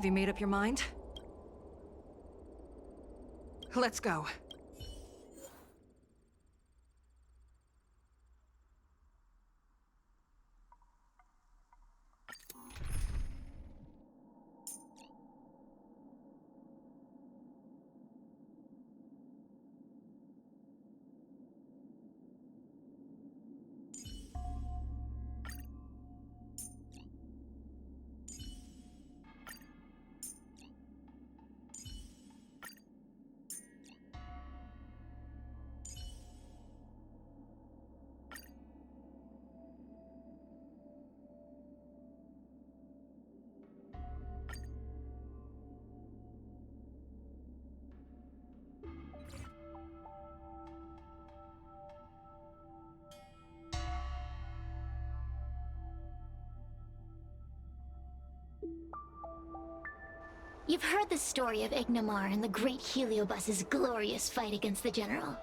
you made up your mind? Let's go. You've heard the story of Ignamar and the great Heliobus's glorious fight against the General.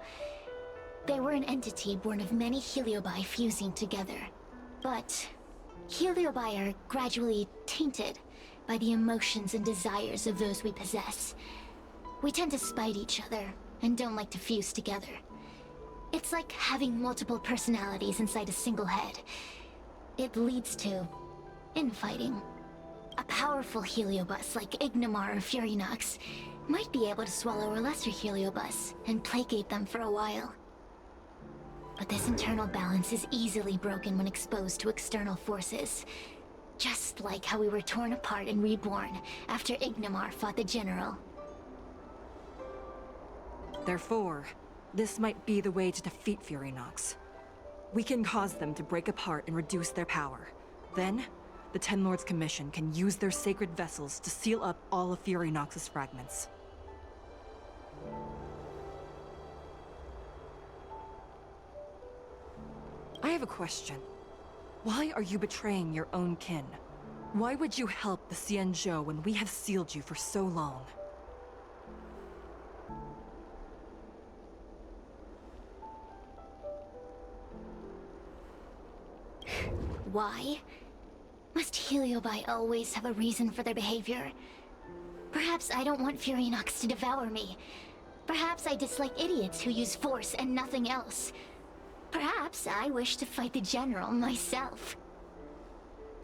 They were an entity born of many Heliobi fusing together. But Heliobi are gradually tainted by the emotions and desires of those we possess. We tend to spite each other and don't like to fuse together. It's like having multiple personalities inside a single head. It leads to infighting. A powerful Heliobus like Ignamar or Furinox might be able to swallow a lesser Heliobus and placate them for a while. But this internal balance is easily broken when exposed to external forces. Just like how we were torn apart and reborn after Ignamar fought the General. Therefore, this might be the way to defeat Furinox. We can cause them to break apart and reduce their power. Then, the Ten Lords Commission can use their sacred vessels to seal up all of Furinox's fragments. I have a question. Why are you betraying your own kin? Why would you help the Xianzhou when we have sealed you for so long? Why? Must Heliobi always have a reason for their behavior? Perhaps I don't want Furinox to devour me. Perhaps I dislike idiots who use force and nothing else. Perhaps I wish to fight the General myself.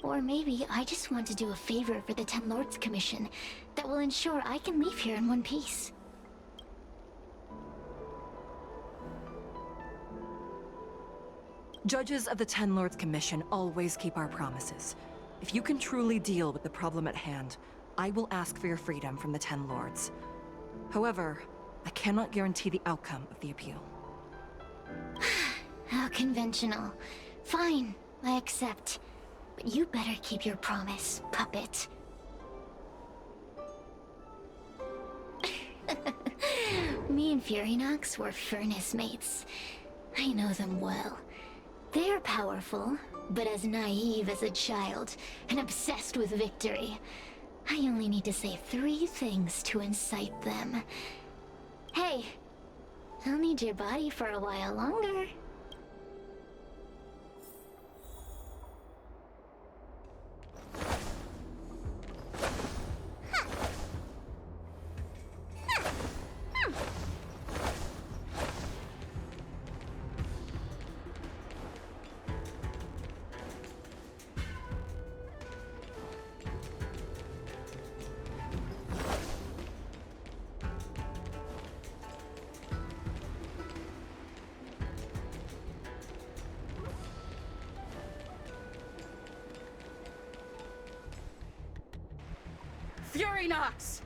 Or maybe I just want to do a favor for the Ten Lords Commission that will ensure I can leave here in one piece. Judges of the Ten Lords Commission always keep our promises. If you can truly deal with the problem at hand, I will ask for your freedom from the Ten Lords. However, I cannot guarantee the outcome of the appeal. How conventional. Fine, I accept. But you better keep your promise, puppet. Me and Furinox were furnace mates. I know them well. They're powerful, but as naive as a child, and obsessed with victory. I only need to say 3 things to incite them. Hey, I'll need your body for a while longer. Furinox!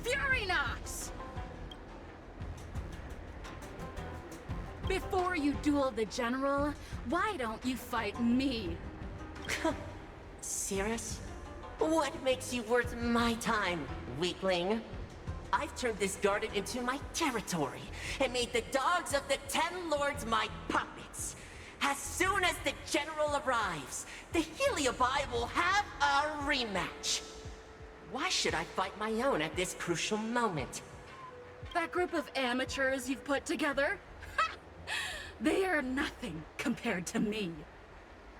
Furinox! Before you duel the General, why don't you fight me? Cirrus? What makes you worth my time, weakling? I've turned this garden into my territory, and made the dogs of the Ten Lords my puppets. As soon as the General arrives, the Heliobi will have a rematch. Why should I fight my own at this crucial moment? That group of amateurs you've put together? They are nothing compared to me.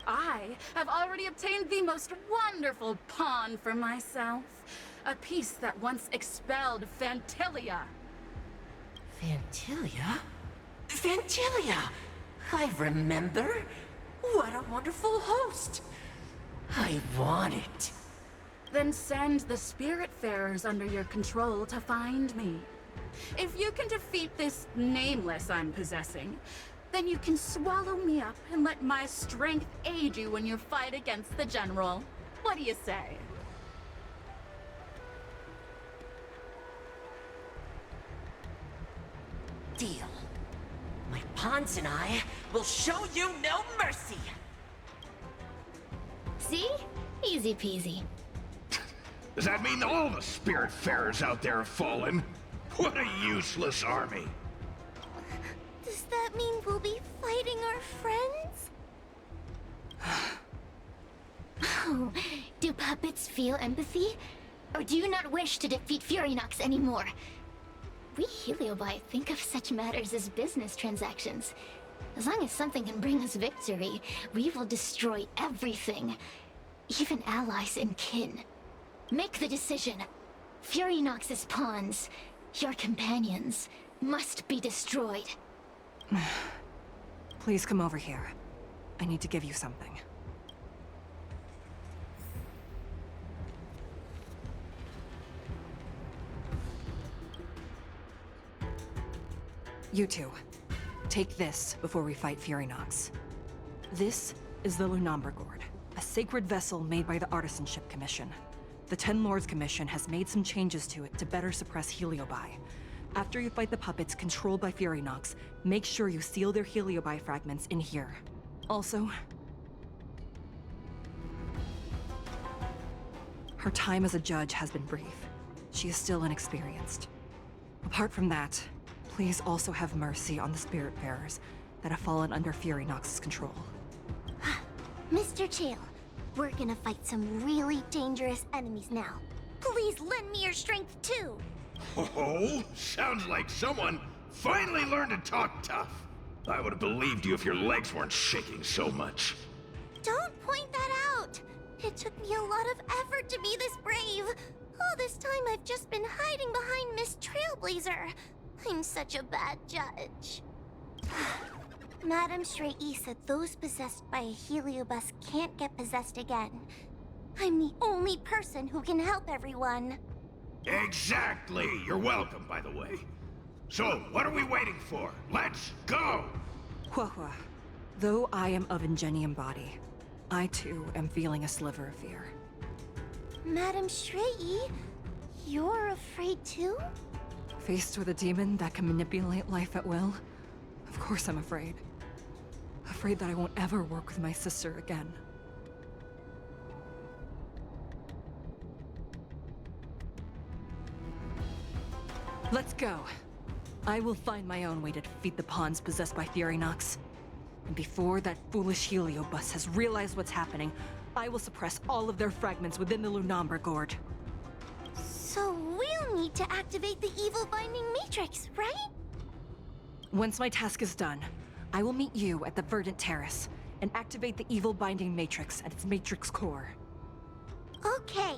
I have already obtained the most wonderful pawn for myself. A piece that once expelled Fantilia. Fantilia? Fantilia! I remember. What a wonderful host. I want it. Then send the Spiritfarers under your control to find me. If you can defeat this nameless I'm possessing, then you can swallow me up and let my strength aid you in your fight against the General. What do you say? Deal. My pawns and I will show you no mercy. See? Easy peasy. Does that mean all the Spiritfarers out there have fallen? What a useless army. Does that mean we'll be fighting our friends? Oh, do puppets feel empathy? Or do you not wish to defeat Furynox anymore? We Heliobi think of such matters as business transactions. As long as something can bring us victory, we will destroy everything. Even allies and kin. Make the decision. Furynox's pawns, your companions, must be destroyed. Please come over here. I need to give you something. You two, take this before we fight Furynox. This is the Lunambergord, a sacred vessel made by the Artisanship Commission. The Ten Lords Commission has made some changes to it to better suppress Heliobi. After you fight the puppets controlled by Furynox, make sure you seal their Heliobi fragments in here. Also, her time as a judge has been brief. She is still inexperienced. Apart from that, please also have mercy on the Spiritfarers that have fallen under Furynox's control. Mr. Chael, we're gonna fight some really dangerous enemies now. Please lend me your strength too! Oh, sounds like someone finally learned to talk tough. I would have believed you if your legs weren't shaking so much. Don't point that out! It took me a lot of effort to be this brave. All this time I've just been hiding behind Miss Trailblazer. I'm such a bad judge. Madame Straight-E said those possessed by a Heliobus can't get possessed again. I'm the only person who can help everyone. Exactly! You're welcome, by the way. So, what are we waiting for? Let's go! Huahua, though I am of Ingenium body, I too am feeling a sliver of fear. Madame Straight-E, you're afraid too? Faced with a demon that can manipulate life at will, of course I'm afraid. Afraid that I won't ever work with my sister again. Let's go. I will find my own way to defeat the pawns possessed by Furynox. And before that foolish Heliobus has realized what's happening, I will suppress all of their fragments within the Lunambergord. So we'll need to activate the evil binding matrix, right? Once my task is done, I will meet you at the Verdant Terrace and activate the evil binding matrix at its matrix core. Okay.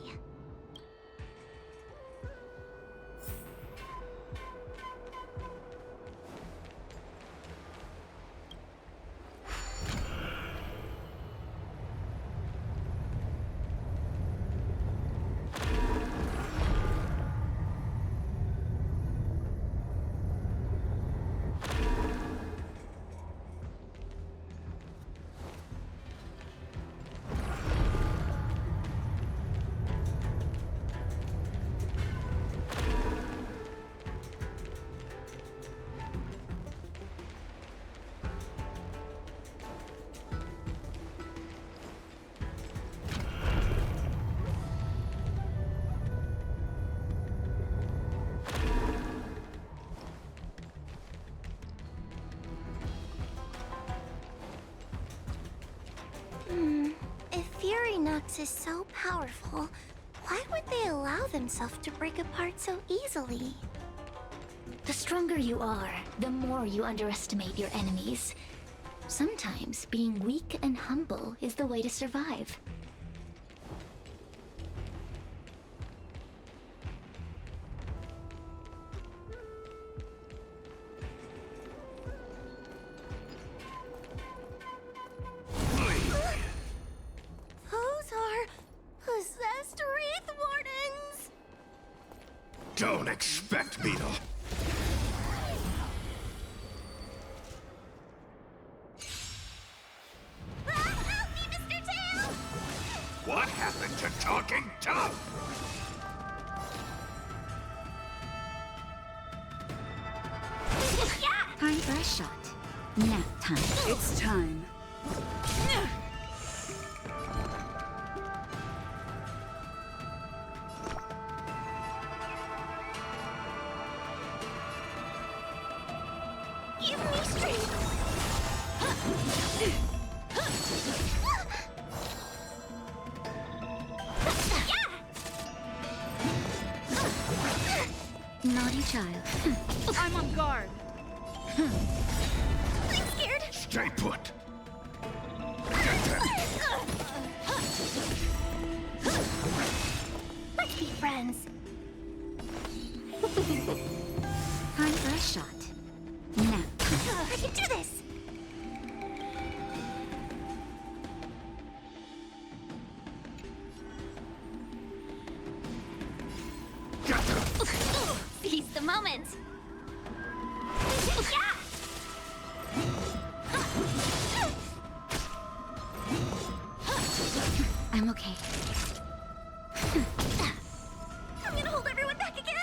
If Furynox is so powerful, why would they allow themselves to break apart so easily? The stronger you are, the more you underestimate your enemies. Sometimes being weak and humble is the way to survive. Don't expect me to... Help me, Mr. Tail! What happened to talking tough? Time for a shot. Nap time. It's time. Give me strength! Naughty child. I'm on guard. I'm scared! Stay put. Let's be friends. Time for a shot. Nap time. I can do this! Seize the moment! I'm okay. I'm gonna hold everyone back again!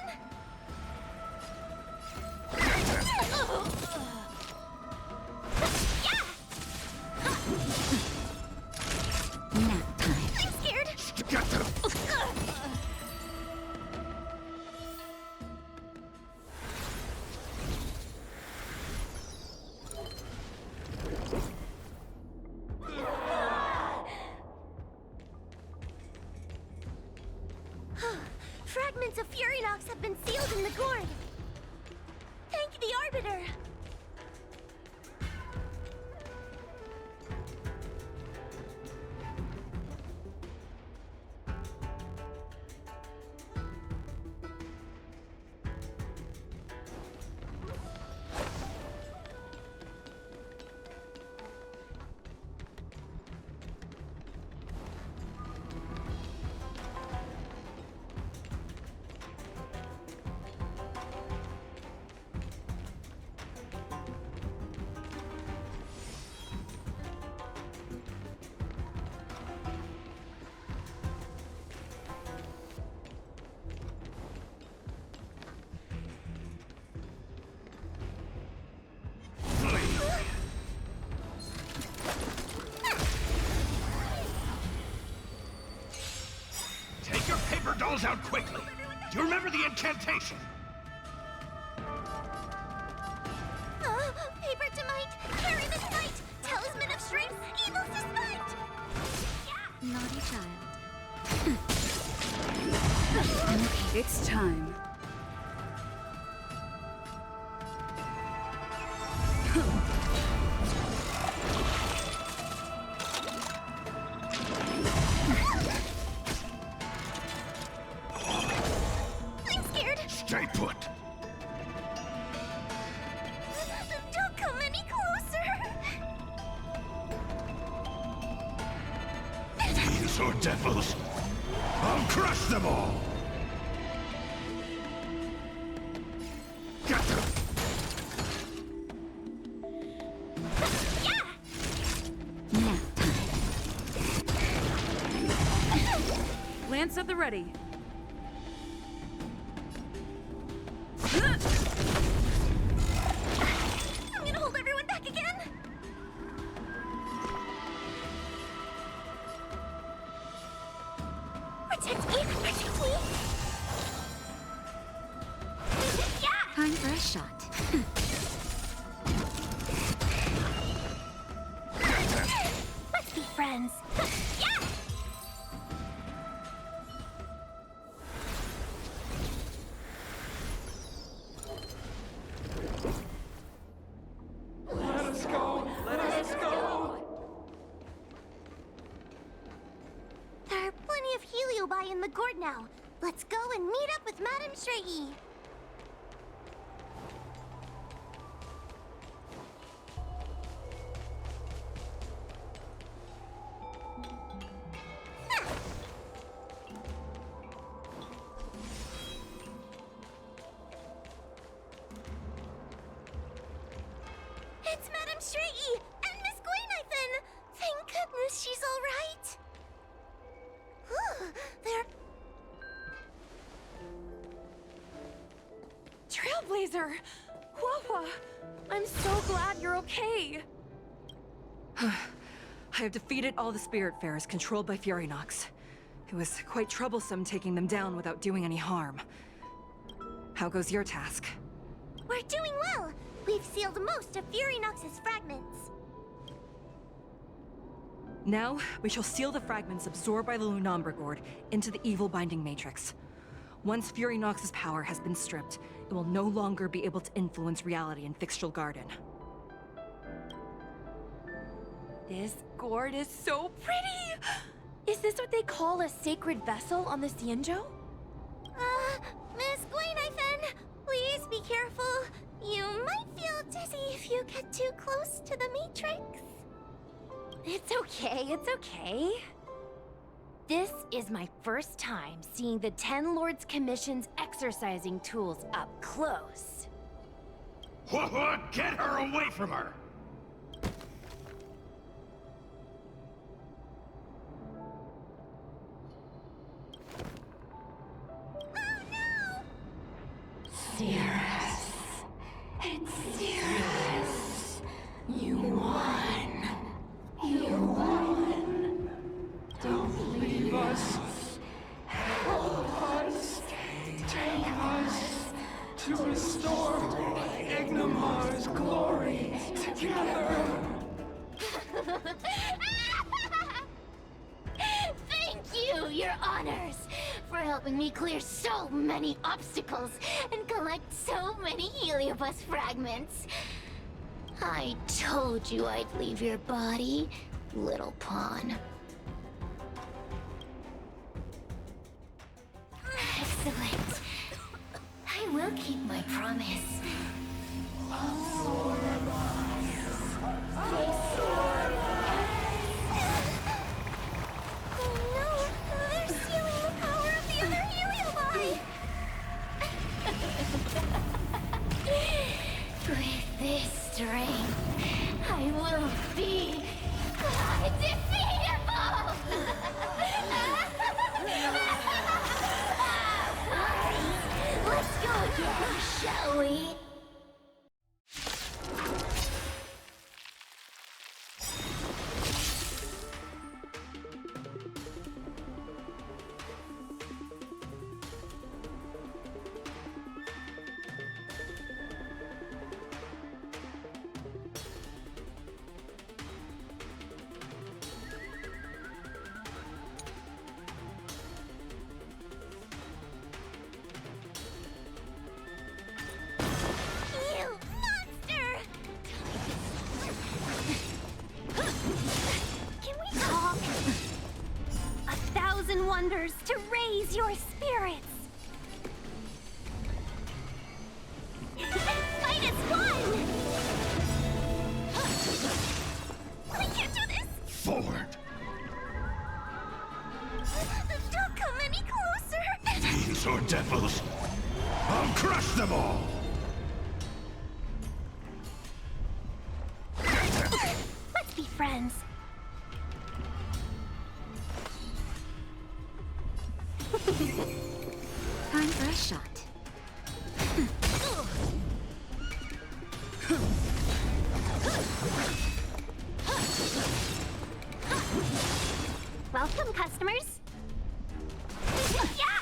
Nap time. I'm scared! Fragments of Furynox have been sealed in the gourd. Thank the Arbiter. Take your paper dolls out quickly. Do you remember the incantation? Paper to might, carry this fight, talisman of strength, evil's despite! Naughty child. I'm okay. It's time. I'm scared! Stay put. Don't come any closer! These are devils. I'll crush them all. Get them. Nap time. Lance at the ready. I'm gonna hold everyone back again! Protect me! Protect me! Time for a shot. Let's be friends! There are plenty of Heliobi in the gourd now. Let's go and meet up with Madame Straighty. Trailblazer! Wawa! I'm so glad you're okay! I have defeated all the Spiritfarers controlled by Furynox. It was quite troublesome taking them down without doing any harm. How goes your task? We're doing well! We've sealed most of Furynox's fragments. Now, we shall seal the fragments absorbed by the Lunambra Gourd into the evil binding matrix. Once Furynox's power has been stripped, it will no longer be able to influence reality in Fixtral Garden. This gourd is so pretty! Is this what they call a sacred vessel on the Xianzhou? Miss Guinevere, please be careful. You might feel dizzy if you get too close to the Matrix. It's okay, it's okay. This is my first time seeing the Ten Lords Commission's exercising tools up close. What? Get her away from her! Cirrus. It's Cirrus. You won. You won. Don't leave us. Help us. Take us to restore Ignimar's glory together. Thank you, your honors, for helping me clear so many obstacles and collect so many Heliobus fragments. I told you I'd leave your body, little pawn. Excellent. I will keep my promise. Oh no, they're stealing the power of the other Heliobi! With this strength, I will be undefeatable! Let's go again, shall we? You monster! Can we talk? 1,000 wonders to raise your spirits! Minus one! We can't do this! Forward! Don't come any closer! Fiends or devils! I'll crush them all! Let's be friends. Time for a shot. Welcome, customers. Yeah!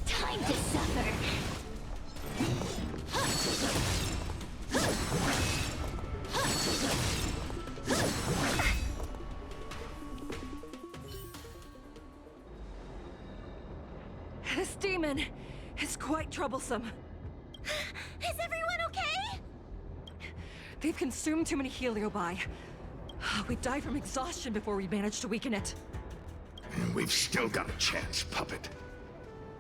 Time to suffer. This demon is quite troublesome. Is everyone okay? They've consumed too many Heliobi. We died from exhaustion before we managed to weaken it. And we've still got a chance, puppet.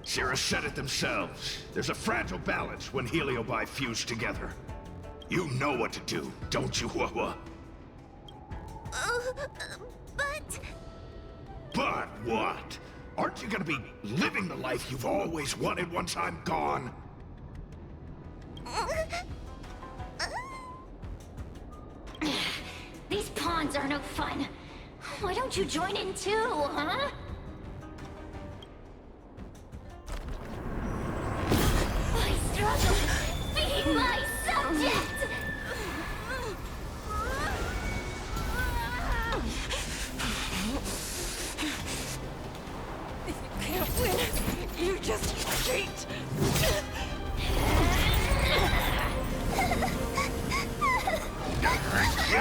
Cirrus said it themselves. There's a fragile balance when Heliobi fuse together. You know what to do, don't you, Wawa? But... But what? Aren't you gonna be living the life you've always wanted once I'm gone? These pawns are no fun. Why don't you join in too, huh?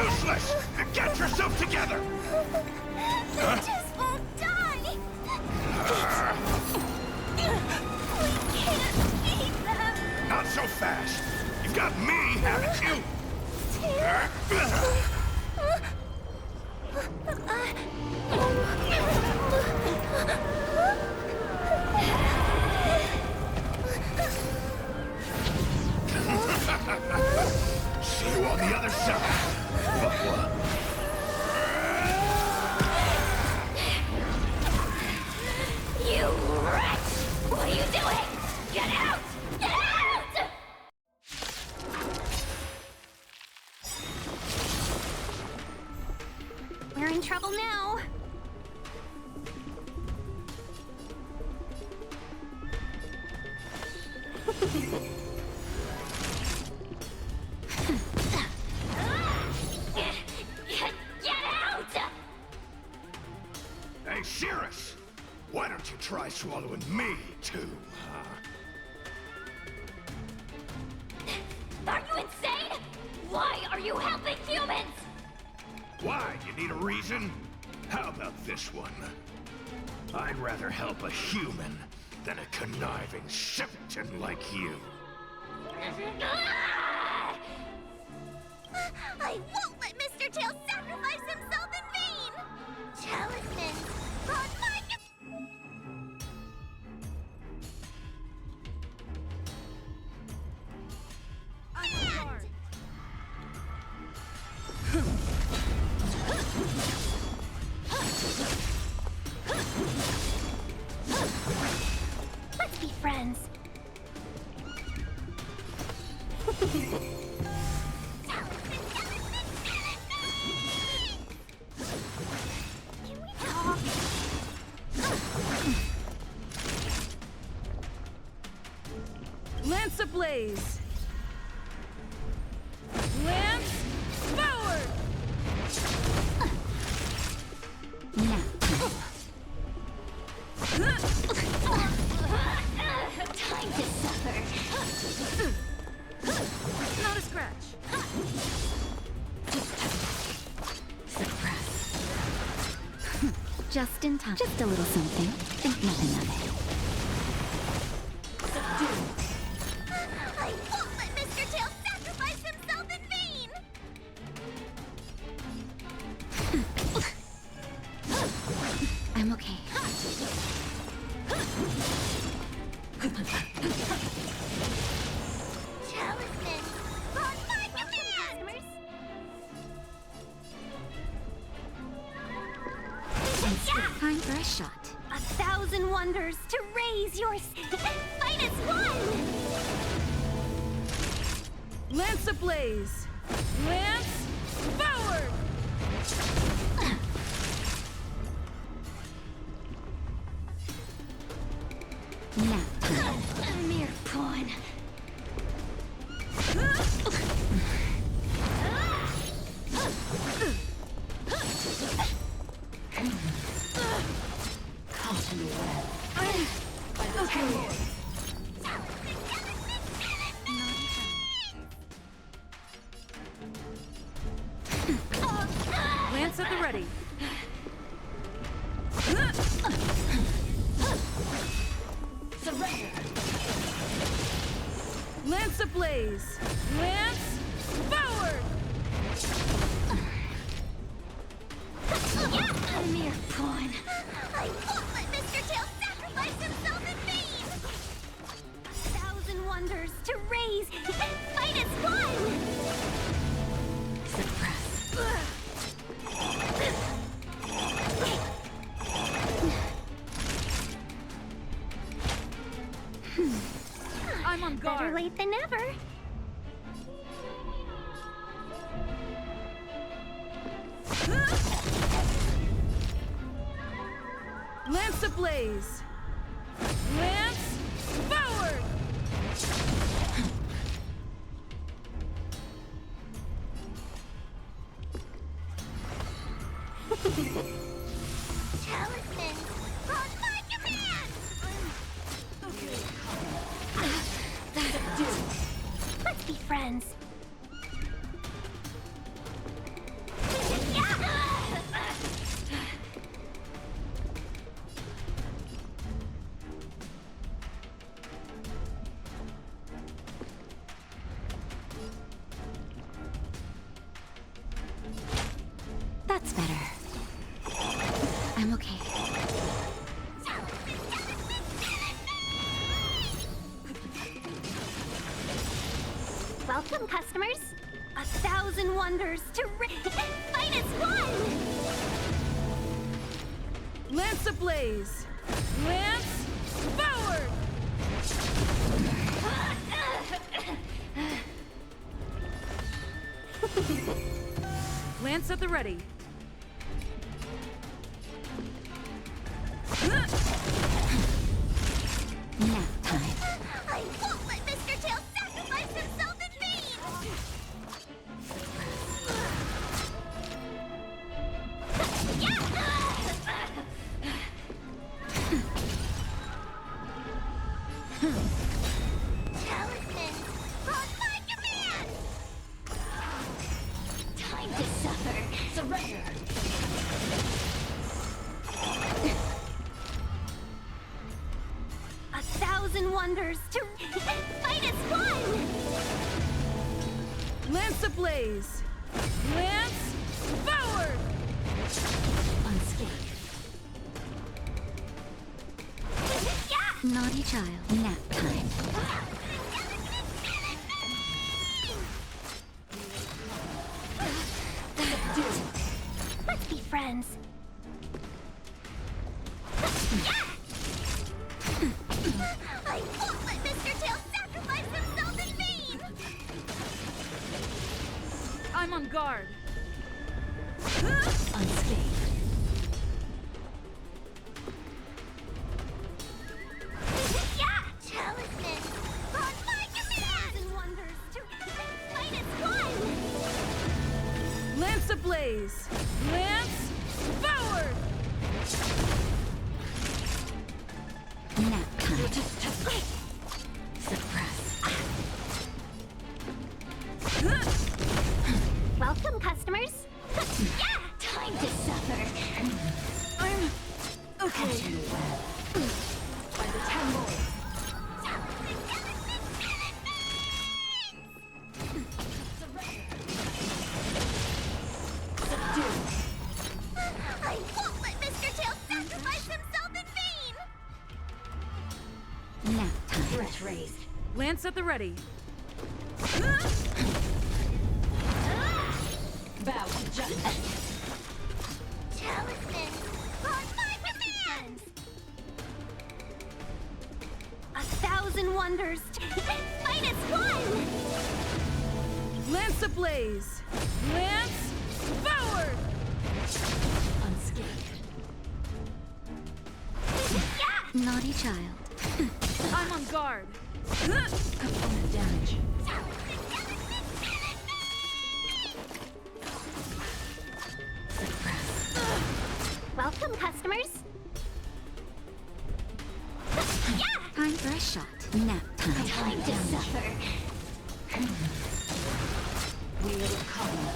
useless! Get yourself together! They just won't die! We can't beat them! Not so fast! You've got me, haven't you? See you on the other side. You wretch! What are you doing? Get out! Get out! We're in trouble now. Get out! Hey, Cirrus! Why don't you try swallowing me, too, huh? Are you insane? Why are you helping humans? Why? You need a reason? How about this one? I'd rather help a human than a conniving simpleton like you. I won't let Mr. Tail sacrifice himself in vain! Talisman, on my... hand! Let's be friends. Can we talk? Lance ablaze! Lance forward! Time to suffer. Not a scratch. Just in time. Just a little something. Think nothing of it. I won't let Mr. Tail sacrifice himself in vain! I'm okay. Talisman, on my command! Time for a shot. 1,000 wonders to raise your fight as one! Lance ablaze! Lance forward! Now. A mere pawn. Lance at the ready. Lance ablaze! Lance forward! A mere pawn. I won't let Mr. Tail sacrifice himself in vain! 1,000 wonders to raise and fight as one! I'm on guard. Better late than never. Lance ablaze! Lance forward! Talisman, on my command! Let's be friends. That's better. I'm okay. Welcome, customers. 1,000 wonders to fight as one! Lance ablaze! Lance forward! Lance at the ready. Nap time. I won't let Mr. Tail sacrifice himself in vain! Talisman, on my command! Time to suffer. Surrender. 1,000 wonders to fight as one! Lance ablaze! Lance forward! Unscathed. Naughty child. Nap time. Let's be friends. I won't let Mr. Tail sacrifice himself in vain! I'm on guard. Unscathed. Talisman, on my command! 1,000 wonders to fight as one! Lance ablaze! Lance forward! Nap time. Suppress. Welcome, customers. Time to suffer. I'm okay. By the 10 Lords. I won't let Mr. Tail sacrifice himself in vain! Nap time. Threat raised. Lance at the ready. Bow to justice. Talisman, on my command! 1,000 wonders to fight as one! Lance ablaze! Lance forward! Unscathed. Naughty child. I'm on guard. Component damage. Suppress. Welcome, customers. Time for a shot. Nap time. Time to suffer. Wheel of Karma.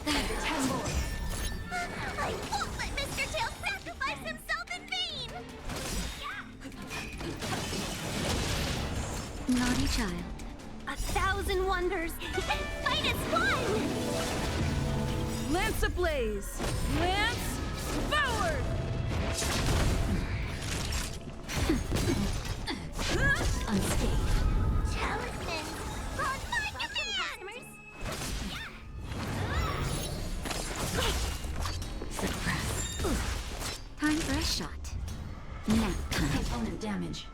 And the 10 Lords. I won't let Mr. Tail sacrifice himself in vain! Naughty child. 1,000 wonders fight as one! Lance ablaze! Lance forward! Unscathed. Talisman, on my command! Suppress. Time for a shot. Nap time. Component damage.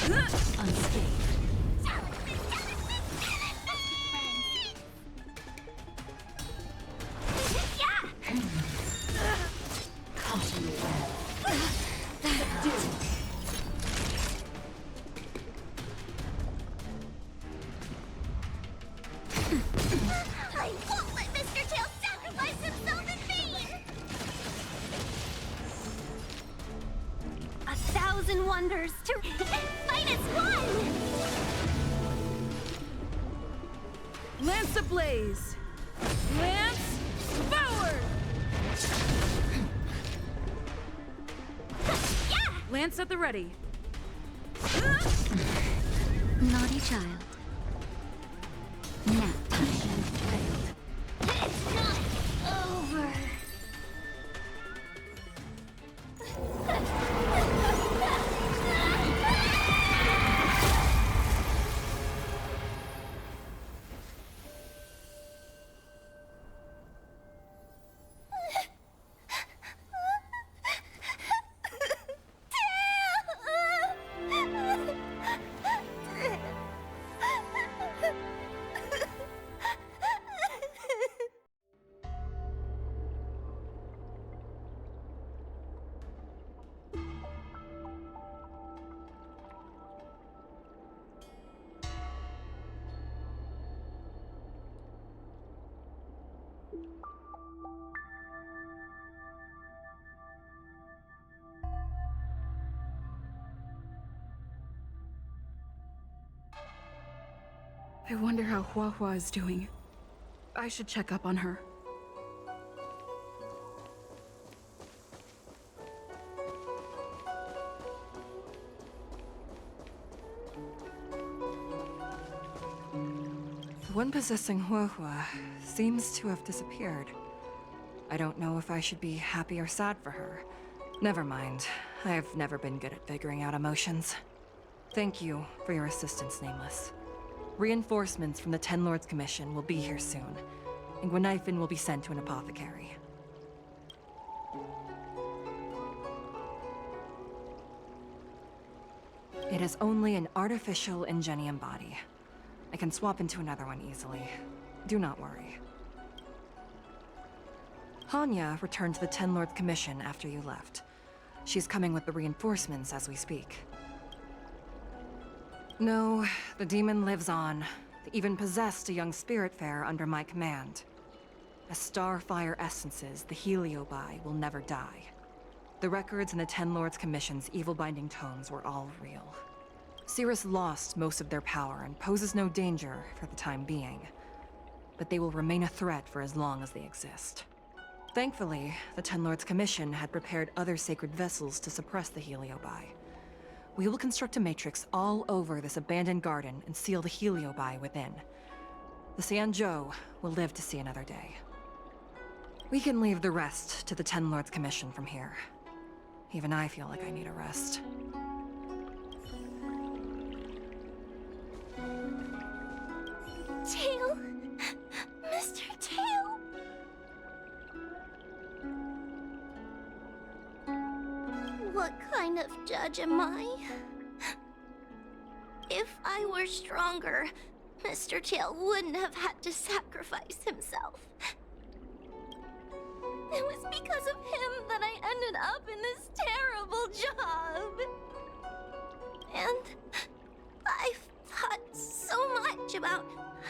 Unscathed. Caught in the web. Subdue. I won't let Mr. Tail sacrifice himself in vain! 1,000 wonders to fight as one! Lance ablaze! Lance forward! Lance at the ready. Naughty child. Nap time. It's not over! I wonder how Huahua is doing. I should check up on her. The one possessing Huahua seems to have disappeared. I don't know if I should be happy or sad for her. Never mind. I've never been good at figuring out emotions. Thank you for your assistance, Nameless. Reinforcements from the Ten Lords Commission will be here soon, and Gwenifin will be sent to an apothecary. It is only an artificial Ingenium body. I can swap into another one easily. Do not worry. Hanya returned to the Ten Lords Commission after you left. She's coming with the reinforcements as we speak. No, the demon lives on. They even possessed a young spiritfarer under my command. As starfire essences, the Heliobi will never die. The records in the Ten Lords Commission's evil-binding tomes were all real. Cirrus lost most of their power and poses no danger for the time being. But they will remain a threat for as long as they exist. Thankfully, the Ten Lords Commission had prepared other sacred vessels to suppress the Heliobi. We will construct a matrix all over this abandoned garden and seal the Heliobi within. The Sanzhou will live to see another day. We can leave the rest to the Ten Lords Commission from here. Even I feel like I need a rest. Tail! Mr. Tail! What kind of judge am I? If I were stronger, Mr. Tail wouldn't have had to sacrifice himself. It was because of him that I ended up in this terrible job. And I've thought so much about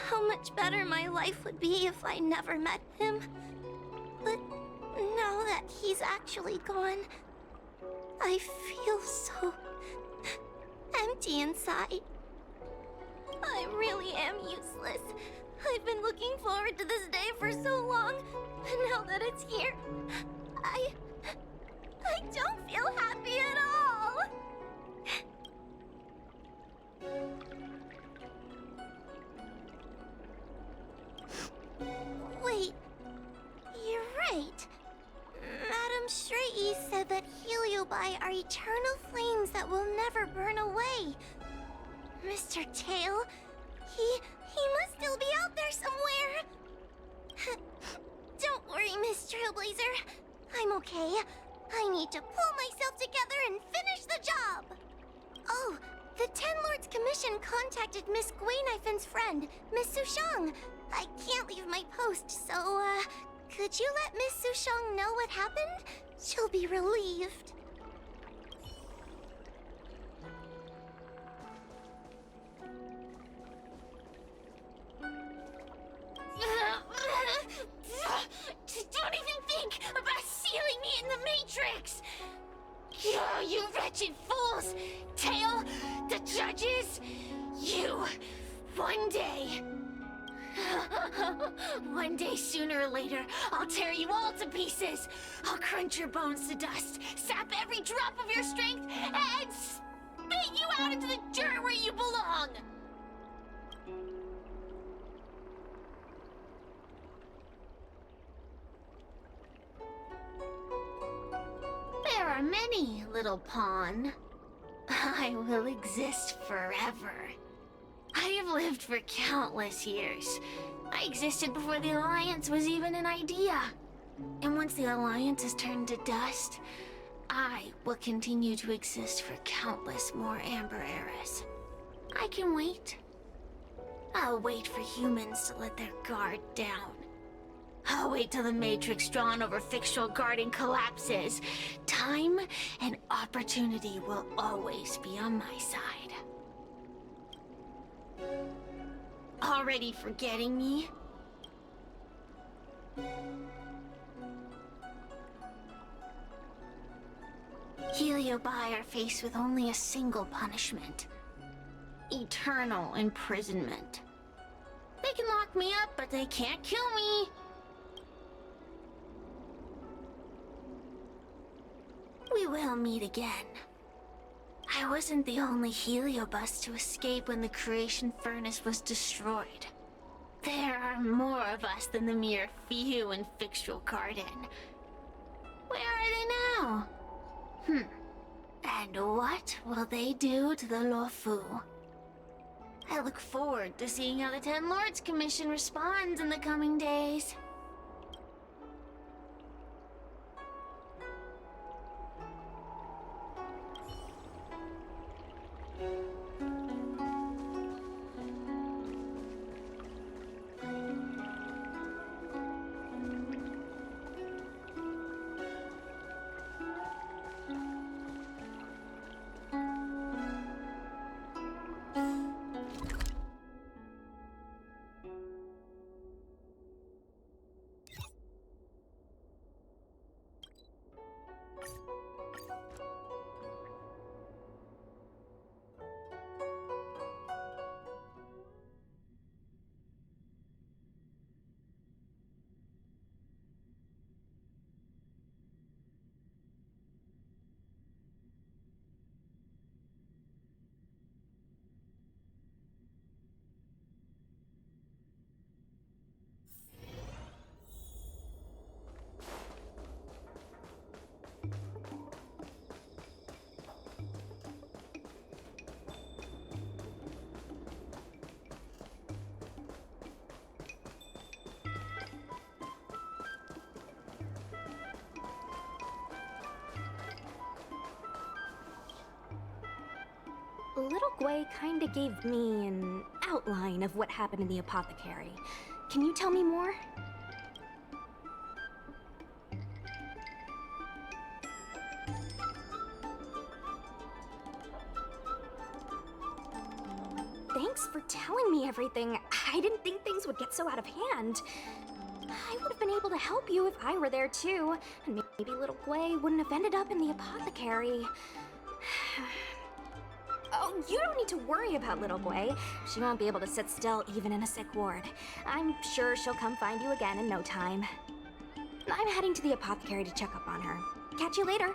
how much better my life would be if I never met him. But now that he's actually gone, I feel so empty inside. I really am useless. I've been looking forward to this day for so long, and now that it's here, I don't feel happy at all. Wait, you're right. Madame Shrei said that Heliobi are eternal flames that will never burn away. Mr. Tail, he must still be out there somewhere. Don't worry, Miss Trailblazer. I'm okay. I need to pull myself together and finish the job. Oh, the Ten Lords Commission contacted Miss Guinifin's friend, Miss Sushang. I can't leave my post, so, could you let Miss Sushang know what happened? She'll be relieved. Don't even think about sealing me in the Matrix! You wretched fools! Tail, the judges, you, one day... One day, sooner or later, I'll tear you all to pieces. I'll crunch your bones to dust, sap every drop of your strength, and spit you out into the dirt where you belong. There are many, little pawn. I will exist forever. I have lived for countless years. I existed before the Alliance was even an idea. And once the Alliance is turned to dust, I will continue to exist for countless more Amber eras. I can wait. I'll wait for humans to let their guard down. I'll wait till the Matrix drawn over Fictional Garden collapses. Time and opportunity will always be on my side. Already forgetting me? Heliobi are faced with only a single punishment. Eternal imprisonment. lock me up, but they can't kill me. We will meet again. I wasn't the only Heliobus to escape when the creation furnace was destroyed. There are more of us than the mere few in Fictional Garden. Where are they now? And what will they do to the Luofu? I look forward to seeing how the Ten Lords Commission responds in the coming days. Little Gwei kinda gave me an outline of what happened in the apothecary. Can you tell me more? Thanks for telling me everything. I didn't think things would get so out of hand. I would have been able to help you if I were there too, and maybe little Gwei wouldn't have ended up in the apothecary. Oh, you don't need to worry about little Gwei. She won't be able to sit still even in a sick ward. I'm sure she'll come find you again in no time. I'm heading to the apothecary to check up on her. Catch you later.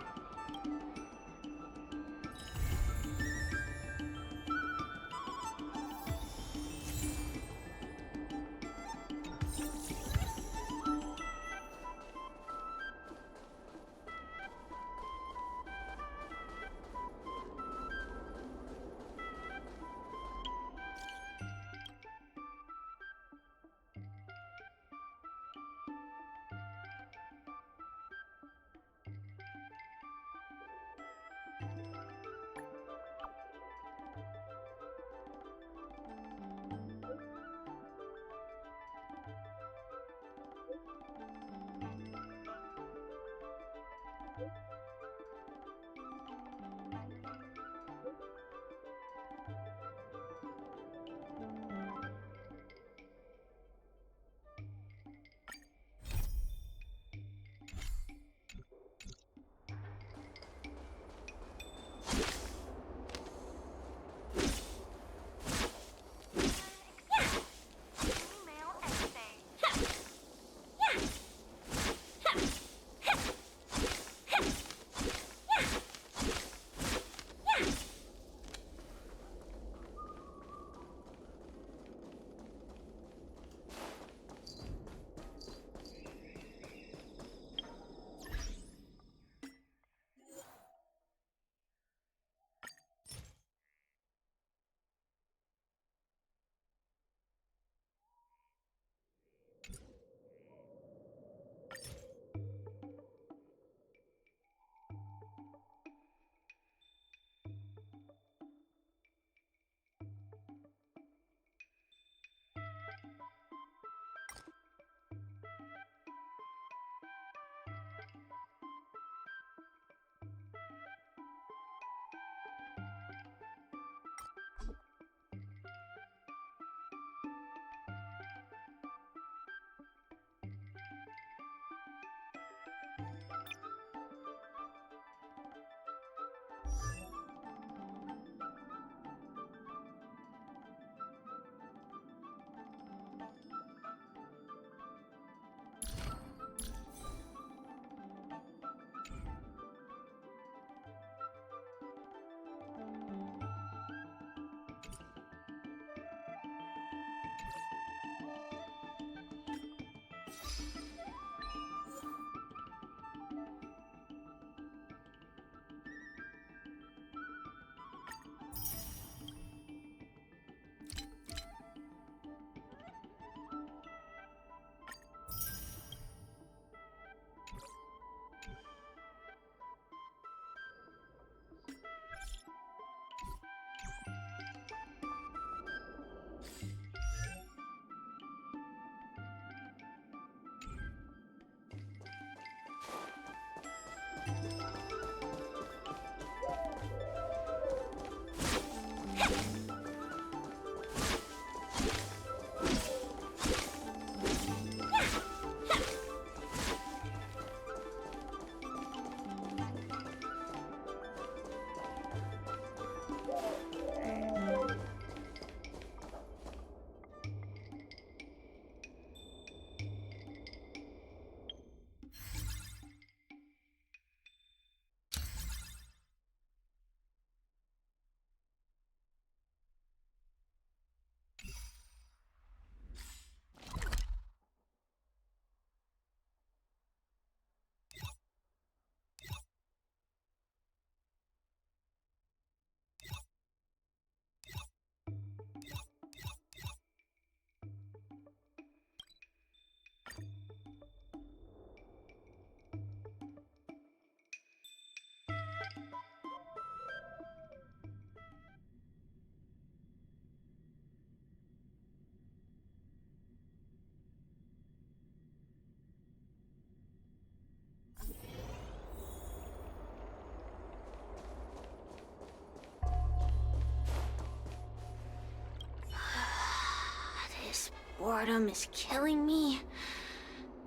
boredom is killing me.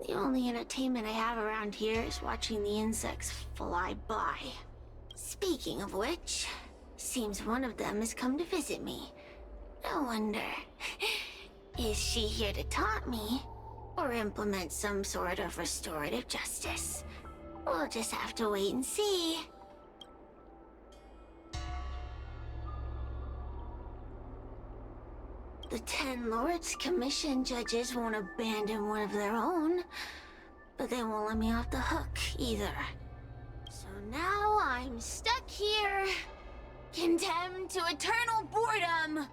The only entertainment I have around here is watching the insects fly by. Speaking of which, seems one of them has come to visit me. I wonder, is she here to taunt me, or implement some sort of restorative justice? We'll just have to wait and see. The Ten Lords Commission judges won't abandon one of their own, but they won't let me off the hook either. So now I'm stuck here, condemned to eternal boredom.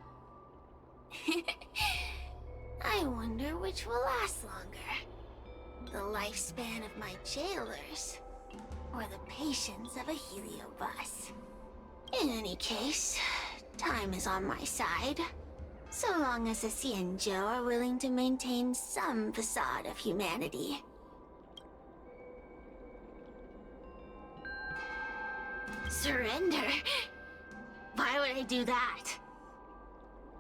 I wonder which will last longer. The lifespan of my jailers, or the patience of a Heliobus. In any case, time is on my side. So long as the Cienjo are willing to maintain some facade of humanity. Surrender? Why would I do that?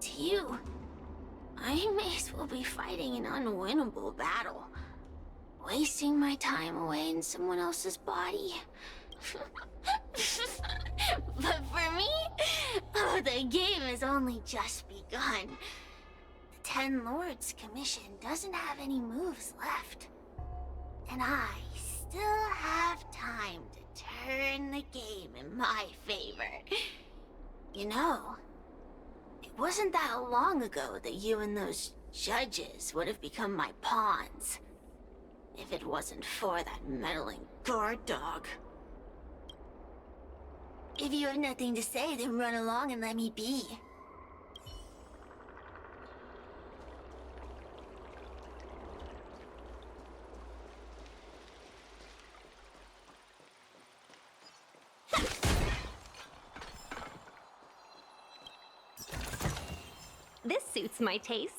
To you, I may as well be fighting an unwinnable battle. Wasting my time away in someone else's body. But for me, oh, the game has only just begun. The Ten Lords Commission doesn't have any moves left. And I still have time to turn the game in my favor. You know, it wasn't that long ago that you and those judges would have become my pawns. If it wasn't for that meddling guard dog. If you have nothing to say, then run along and let me be. This suits my tastes.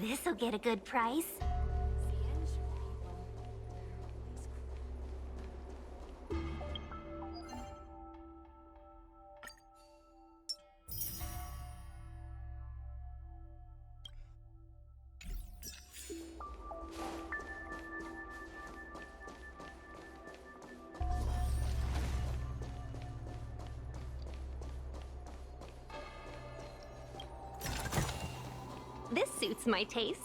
This'll get a good price. This suits my tastes.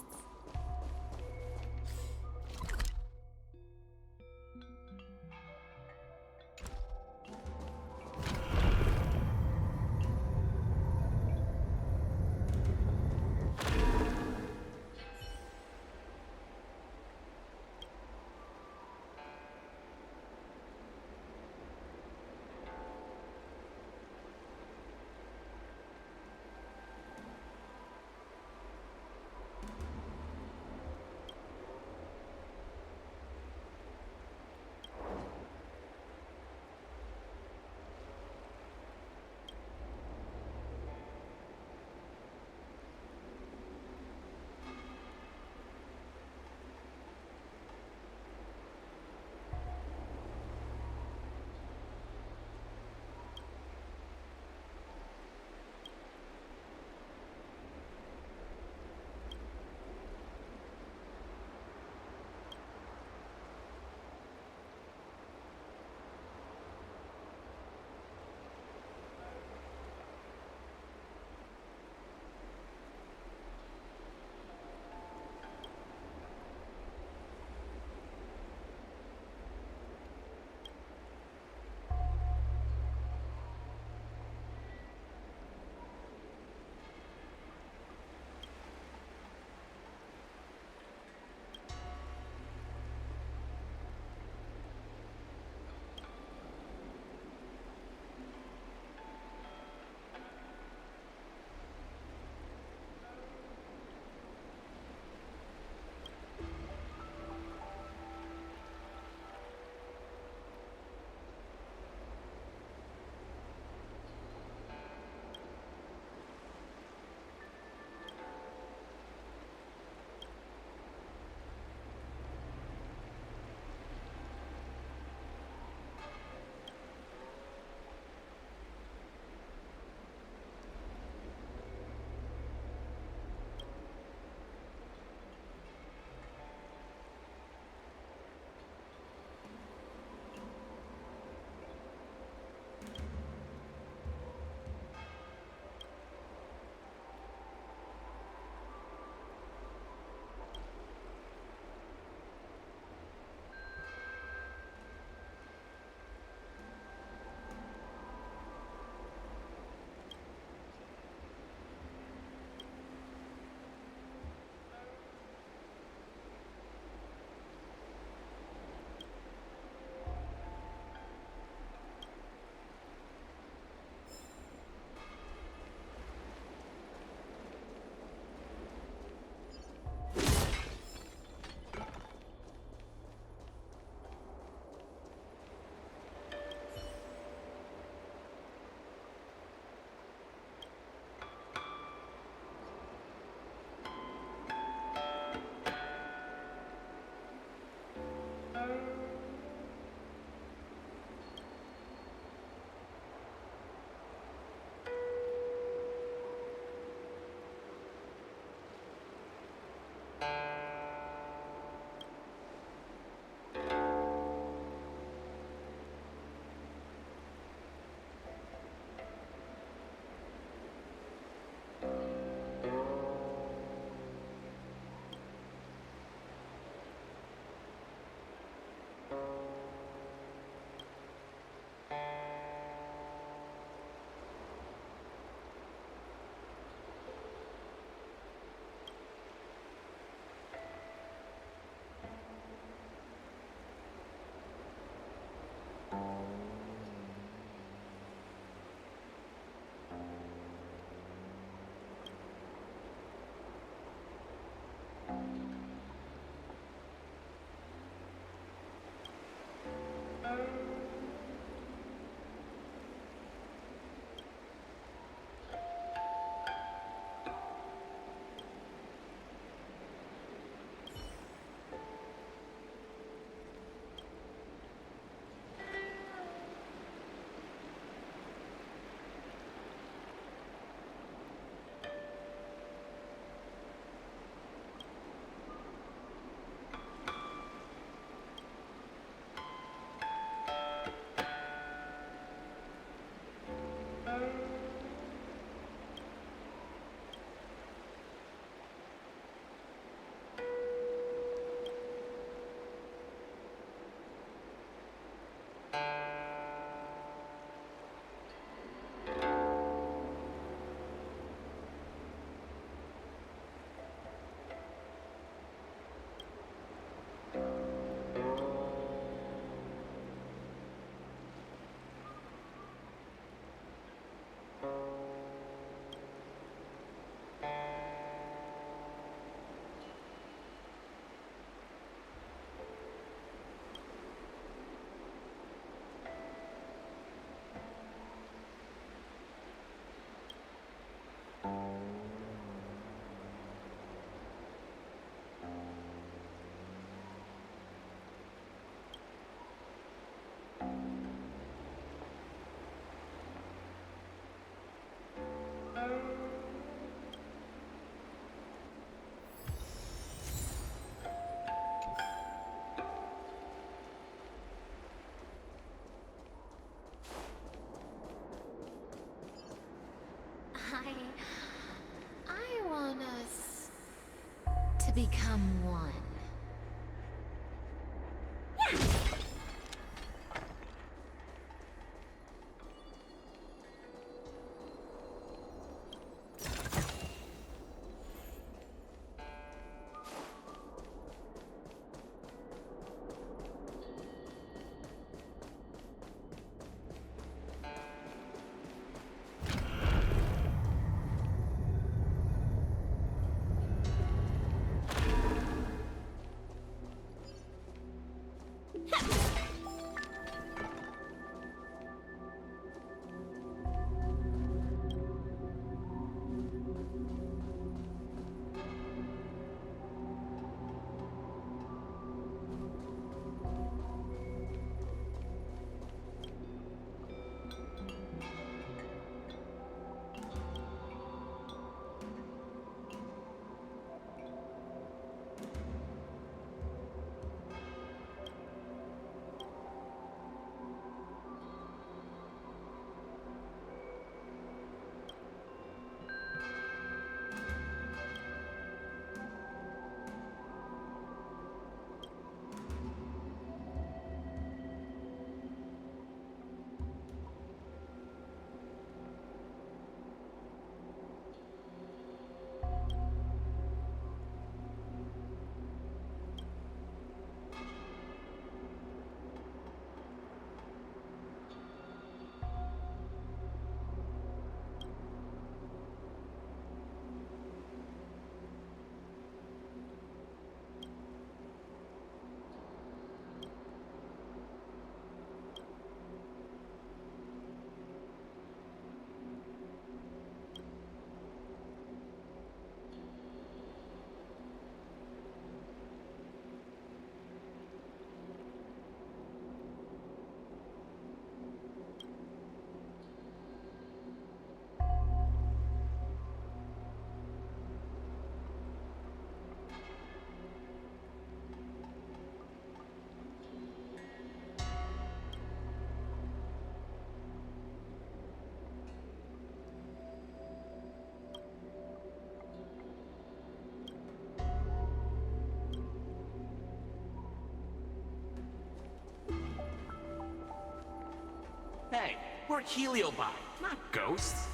I want us to become one. We're Heliobi, not ghosts.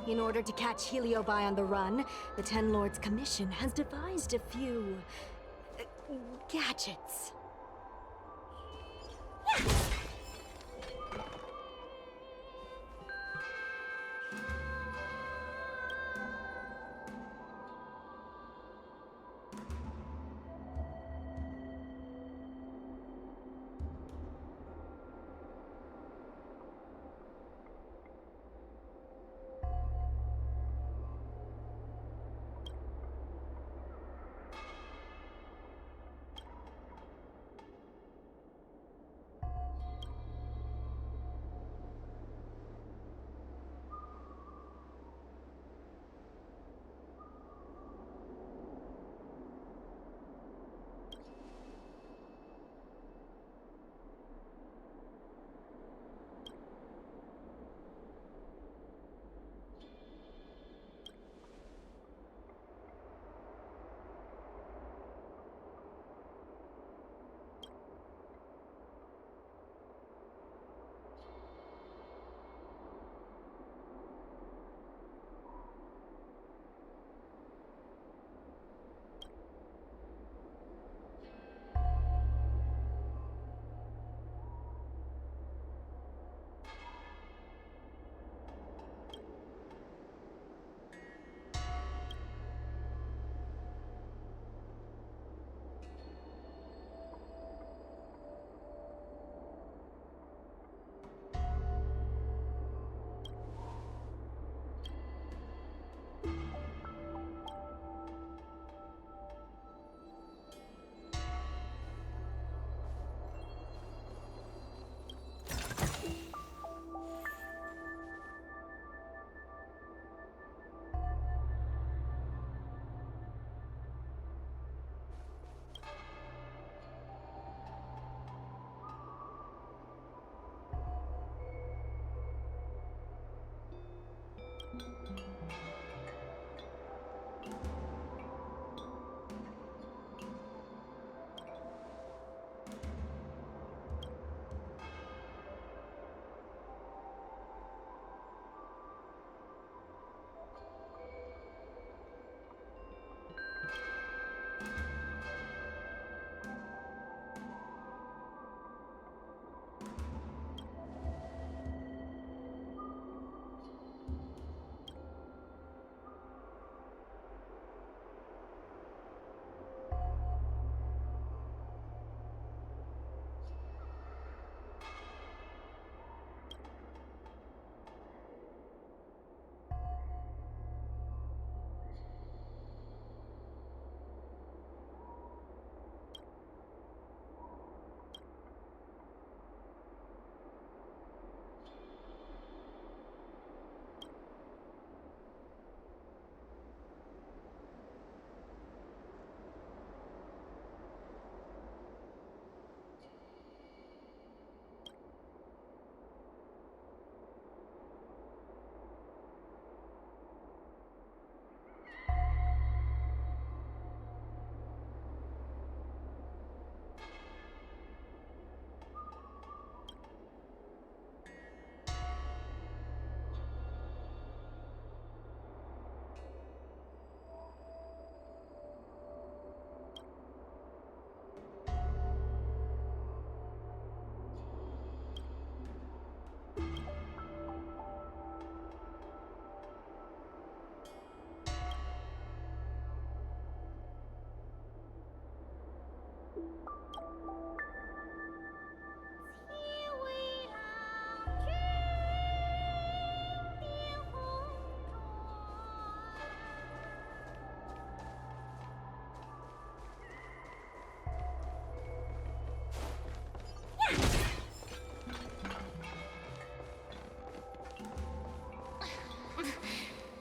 In order to catch Heliobi on the run, the Ten Lords Commission has devised a few... gadgets.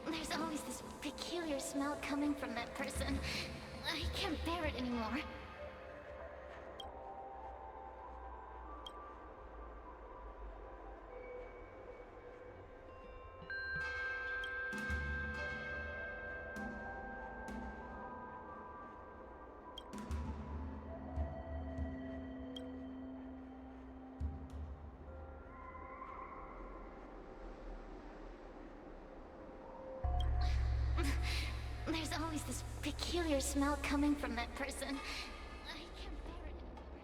There's always this peculiar smell coming from that person. I can't bear it anymore. There's always this peculiar smell coming from that person. I can't bear it anymore.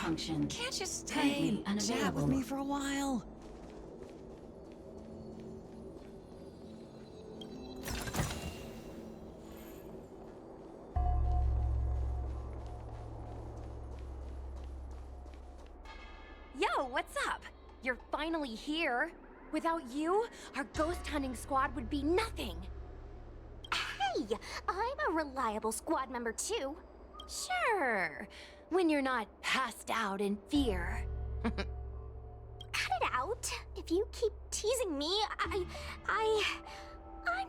Function. Can't you stay Currently chat with unavailable. me for a while? Yo, what's up? You're finally here. Without you, our ghost hunting squad would be nothing. Hey, I'm a reliable squad member too. Sure, when you're not passed out in fear. Cut it out. If you keep teasing me, I'm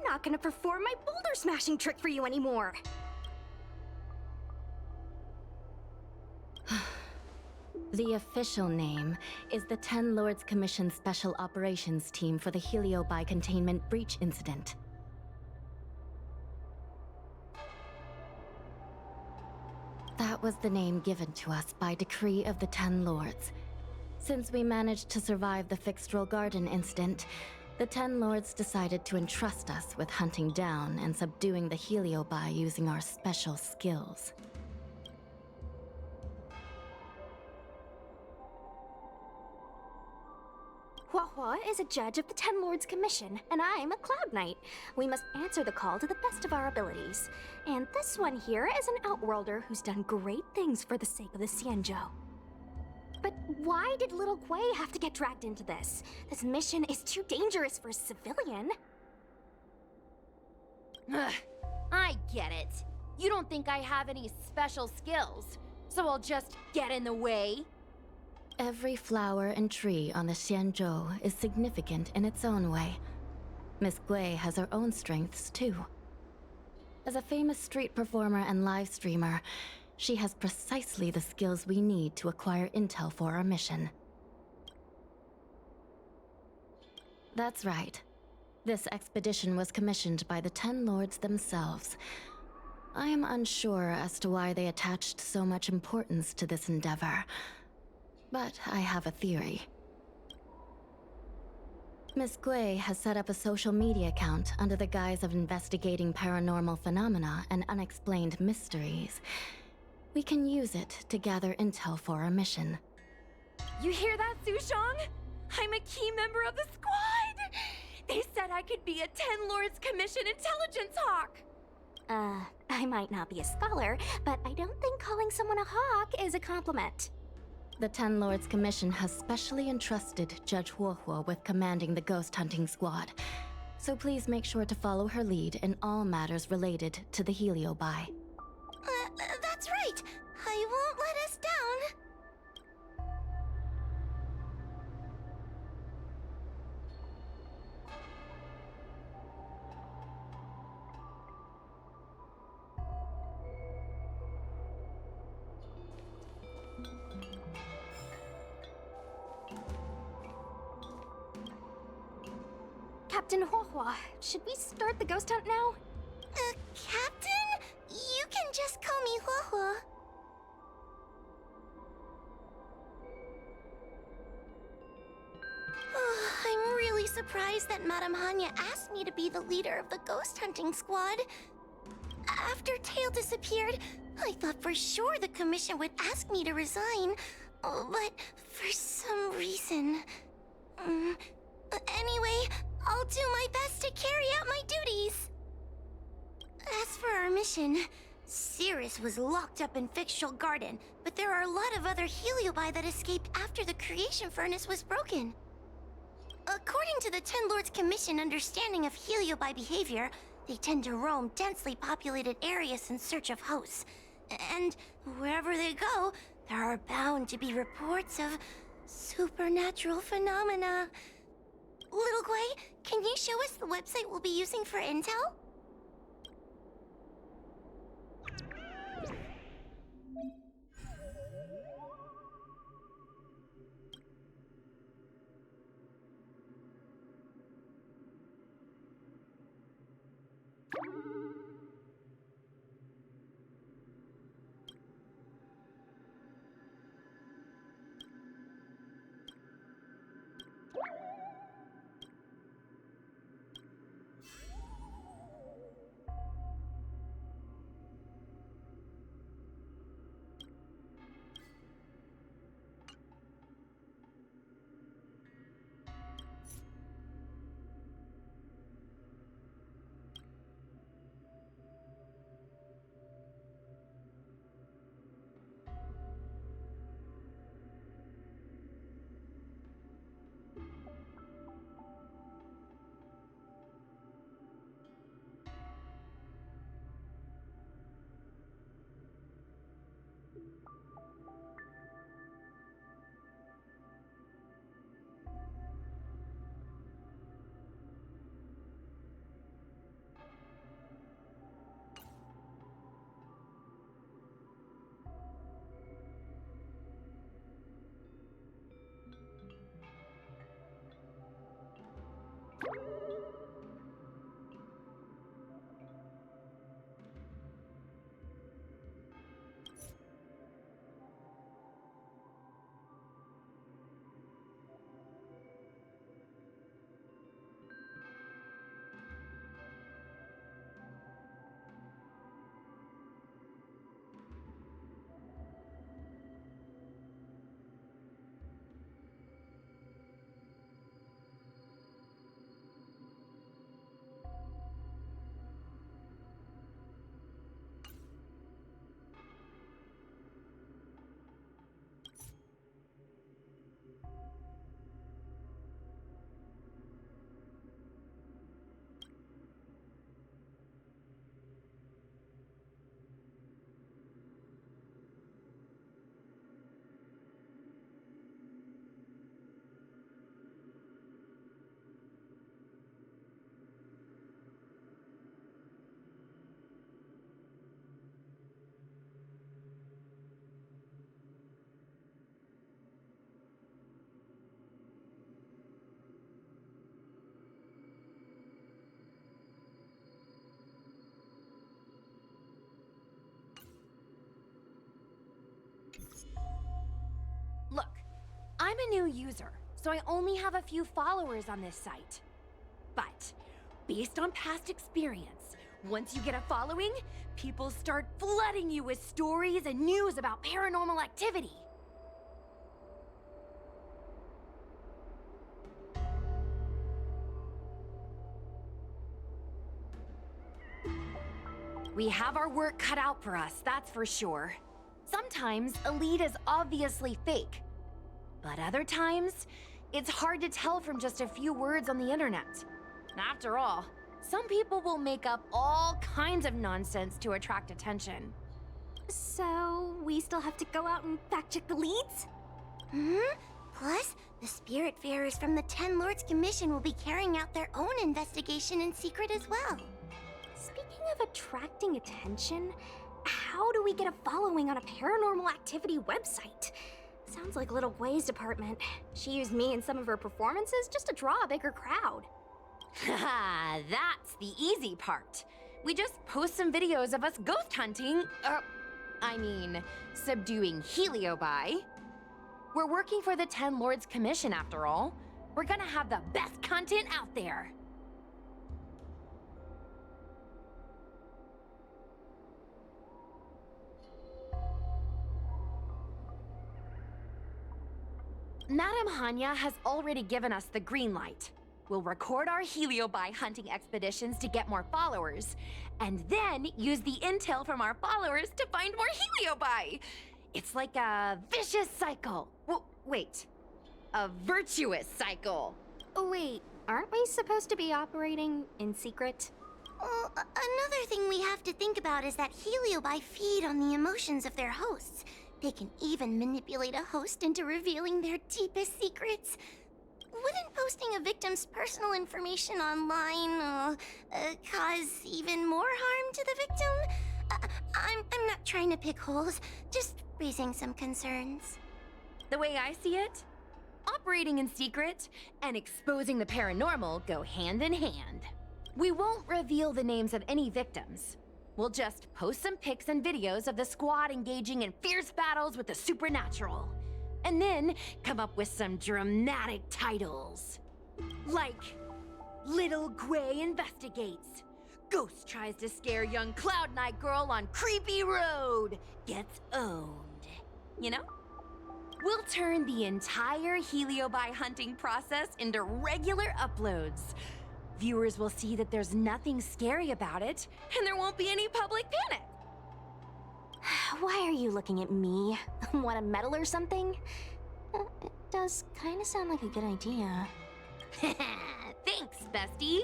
not gonna perform my boulder smashing trick for you anymore. The official name is the Ten Lords Commission Special Operations Team for the Heliobus Containment Breach Incident. That was the name given to us by decree of the Ten Lords. Since we managed to survive the Fixtral Garden incident, the Ten Lords decided to entrust us with hunting down and subduing the Heliobi using our special skills. Huahua is a judge of the Ten Lords Commission, and I'm a Cloud Knight. We must answer the call to the best of our abilities. And this one here is an Outworlder who's done great things for the sake of the Xianzhou. But why did little Gui have to get dragged into this? This mission is too dangerous for a civilian. Ugh, I get it. You don't think I have any special skills, so I'll just get in the way? Every flower and tree on the Xianzhou is significant in its own way. Miss Gui has her own strengths, too. As a famous street performer and live streamer, she has precisely the skills we need to acquire intel for our mission. That's right. This expedition was commissioned by the Ten Lords themselves. I am unsure as to why they attached so much importance to this endeavor, but I have a theory. Miss Gui has set up a social media account under the guise of investigating paranormal phenomena and unexplained mysteries. We can use it to gather intel for our mission. You hear that, Sushong? I'm a key member of the squad! They said I could be a Ten Lords Commission intelligence hawk! I might not be a scholar, but I don't think calling someone a hawk is a compliment. The Ten Lords Commission has specially entrusted Judge Huohuo with commanding the ghost hunting squad, so please make sure to follow her lead in all matters related to the Heliobi. That's right. I won't let us down. Captain Huohua, should we start the ghost hunt now? Captain? You can just call me Huohuo. I'm really surprised that Madame Hanya asked me to be the leader of the ghost hunting squad. After Tail disappeared, I thought for sure the commission would ask me to resign, but for some reason... Anyway, I'll do my best to carry out my duties. As for our mission, Cirrus was locked up in Fixtral Garden, but there are a lot of other Heliobi that escaped after the creation furnace was broken. According to the Ten Lords Commission understanding of Heliobi behavior, they tend to roam densely populated areas in search of hosts. And wherever they go, there are bound to be reports of supernatural phenomena. Little Gui, can you show us the website we'll be using for intel? a new user, so I only have a few followers on this site. But, based on past experience, once you get a following, people start flooding you with stories and news about paranormal activity. We have our work cut out for us, that's for sure. Sometimes a lead is obviously fake, but other times, it's hard to tell from just a few words on the internet. After all, some people will make up all kinds of nonsense to attract attention. So, we still have to go out and fact-check the leads? Plus, the Spiritfarers from the Ten Lords Commission will be carrying out their own investigation in secret as well. Speaking of attracting attention, how do we get a following on a paranormal activity website? Sounds like Little Gwei's department. She used me in some of her performances just to draw a bigger crowd. Haha, that's the easy part. We just post some videos of us ghost hunting, subduing Heliobi. We're working for the Ten Lords Commission after all. We're gonna have the best content out there. Madame Hanya has already given us the green light. We'll record our Heliobi hunting expeditions to get more followers, and then use the intel from our followers to find more Heliobi. It's like a vicious cycle. Wait, a virtuous cycle. Oh wait, aren't we supposed to be operating in secret? Well, another thing we have to think about is that Heliobi feed on the emotions of their hosts. They can even manipulate a host into revealing their deepest secrets. Wouldn't posting a victim's personal information online cause even more harm to the victim? I'm not trying to pick holes, just raising some concerns. The way I see it, operating in secret and exposing the paranormal go hand in hand. We won't reveal the names of any victims. We'll just post some pics and videos of the squad engaging in fierce battles with the supernatural. And then come up with some dramatic titles. Like, Little Gwei investigates. Ghost tries to scare young Cloud Knight girl on creepy road. Gets owned. You know? We'll turn the entire Heliobi hunting process into regular uploads. Viewers will see that there's nothing scary about it, and there won't be any public panic. Why are you looking at me? Want a medal or something? It does kind of sound like a good idea. Thanks, bestie.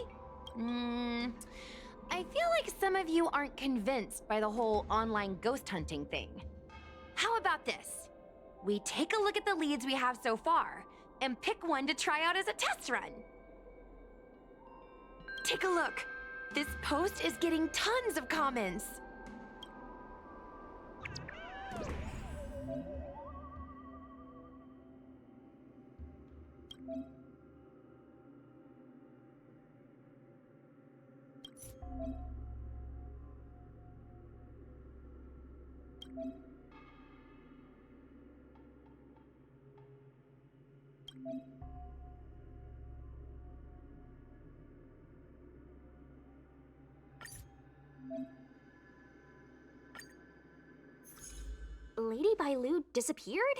I feel like some of you aren't convinced by the whole online ghost hunting thing. How about this? We take a look at the leads we have so far, and pick one to try out as a test run. Take a look. This post is getting tons of comments. Lady Bailu disappeared?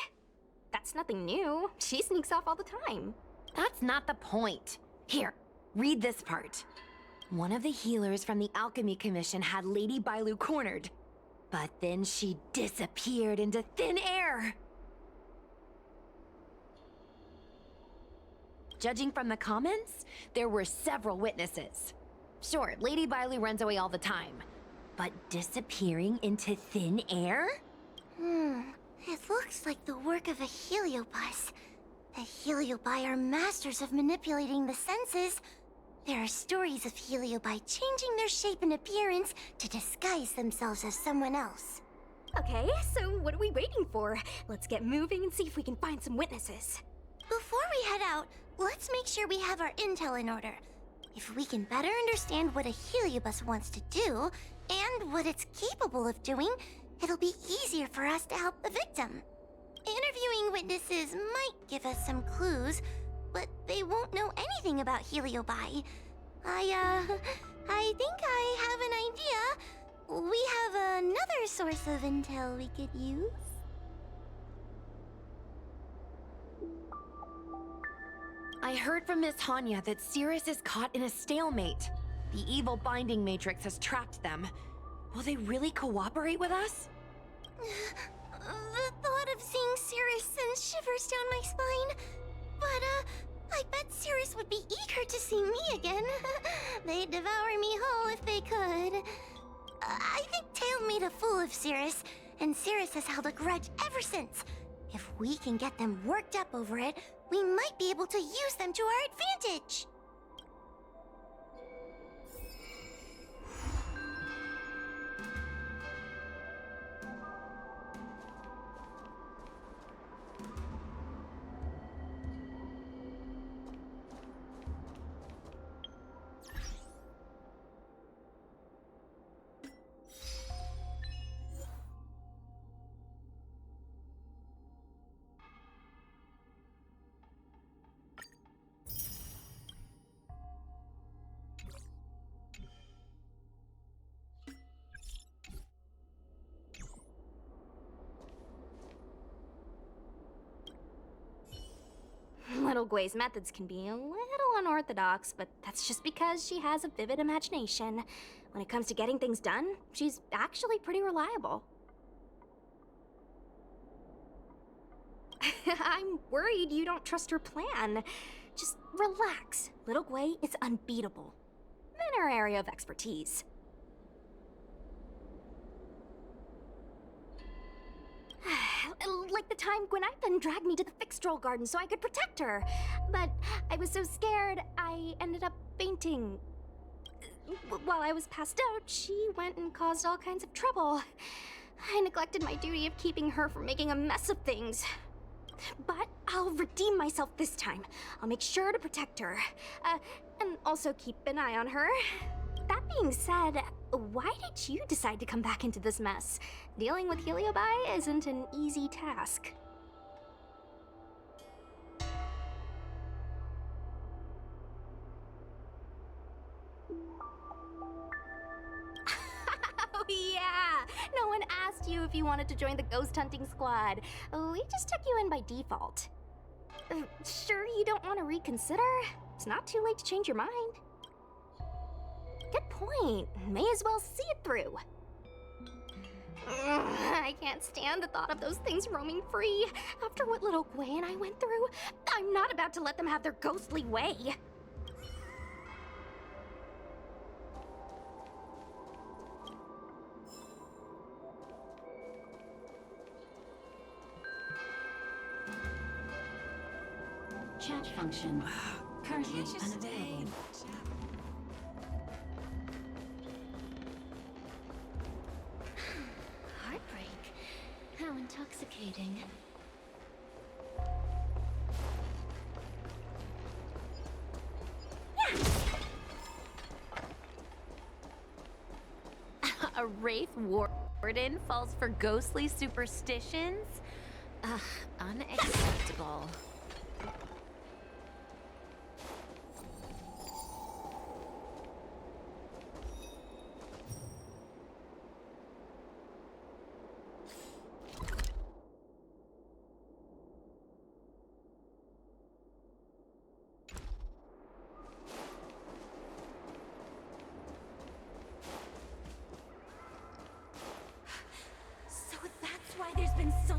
That's nothing new. She sneaks off all the time. That's not the point. Here, read this part. One of the healers from the Alchemy Commission had Lady Bailu cornered, but then she disappeared into thin air. Judging from the comments, there were several witnesses. Sure, Lady Bailu runs away all the time, but disappearing into thin air? It looks like the work of a Heliobus. The Heliobi are masters of manipulating the senses. There are stories of Heliobi changing their shape and appearance to disguise themselves as someone else. Okay, so what are we waiting for? Let's get moving and see if we can find some witnesses. Before we head out, let's make sure we have our intel in order. If we can better understand what a Heliobus wants to do, and what it's capable of doing, it'll be easier for us to help the victim. Interviewing witnesses might give us some clues, but they won't know anything about Heliobi. I think I have an idea. We have another source of intel we could use. I heard from Miss Hanya that Cirrus is caught in a stalemate. The evil binding matrix has trapped them. Will they really cooperate with us? The thought of seeing Cirrus sends shivers down my spine. But, I bet Cirrus would be eager to see me again. They'd devour me whole if they could. I think Tail made a fool of Cirrus, and Cirrus has held a grudge ever since. If we can get them worked up over it, we might be able to use them to our advantage. Little Gui's methods can be a little unorthodox, but that's just because she has a vivid imagination. When it comes to getting things done, she's actually pretty reliable. I'm worried you don't trust her plan. Just relax. Little Gui is unbeatable in her area of expertise. Like the time Gwenithan dragged me to the fixed troll garden so I could protect her. But I was so scared, I ended up fainting. While I was passed out, she went and caused all kinds of trouble. I neglected my duty of keeping her from making a mess of things. But I'll redeem myself this time. I'll make sure to protect her. And also keep an eye on her. That being said, why did you decide to come back into this mess? Dealing with Heliobi isn't an easy task. Oh yeah! No one asked you if you wanted to join the ghost hunting squad. We just took you in by default. Sure you don't want to reconsider? It's not too late to change your mind. Good point. May as well see it through. I can't stand the thought of those things roaming free. After what little Gui and I went through, I'm not about to let them have their ghostly way. Chat function currently unavailable. Heartbreak. How intoxicating. A Wraith Warden falls for ghostly superstitions? Ugh, unacceptable. So that's why there's been so...